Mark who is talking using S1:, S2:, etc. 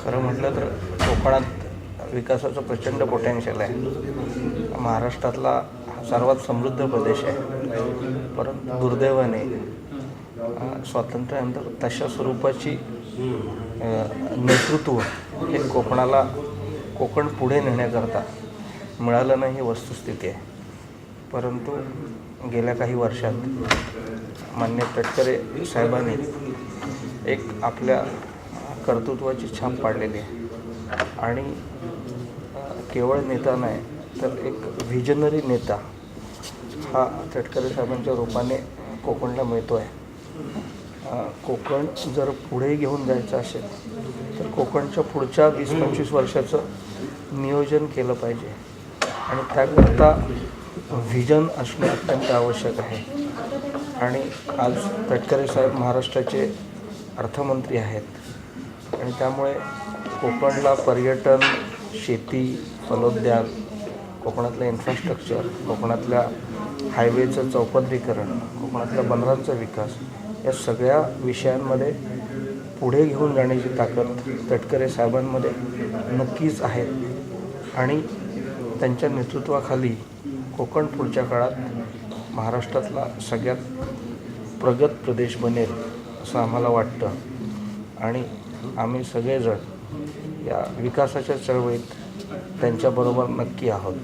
S1: खरं म्हटलं तर कोकणात विकासाचं प्रचंड पोटेन्शियल आहे. महाराष्ट्रातला सर्वात समृद्ध प्रदेश आहे, परंतु दुर्दैवाने स्वातंत्र्यानंतर तशा स्वरूपाची नेतृत्व हे कोकण पुढे नेण्याकरता मिळालं नाही, ही वस्तुस्थिती आहे. परंतु गेल्या काही वर्षात माननीय तटकरे साहेबांनी एक आपल्या कर्तृत्वाची छाप पाडलेली आहे आणि केवळ नेता नाही तर एक व्हिजनरी नेता हा तटकरे साहेबांच्या रूपाने कोकणला मिळतो आहे. कोकण जर पुढे घेऊन जायचं असेल तर कोकणच्या पुढच्या 20-25 वर्षाचं नियोजन केलं पाहिजे आणि त्याकरता व्हिजन असणे अत्यंत आवश्यक आहे. आणि आज तटकरे साहेब महाराष्ट्राचे अर्थमंत्री आहेत आणि त्यामुळे कोकणला पर्यटन, शेती, फलोद्यान, कोकणातलं इन्फ्रास्ट्रक्चर, कोकणातल्या हायवेचं चौपदरीकरण, कोकणातल्या बंदरांचा विकास या सगळ्या विषयांमध्ये पुढे घेऊन जाण्याची ताकद तटकरे साहेबांमध्ये नक्कीच आहे आणि त्यांच्या नेतृत्वाखाली कोकण पुढच्या काळात महाराष्ट्रातला सगळ्यात प्रगत प्रदेश बनेल असं आम्हाला वाटतं आणि आम्ही सगळेजण या विकासाच्या चळवळीत त्यांच्याबरोबर नक्की आहोत.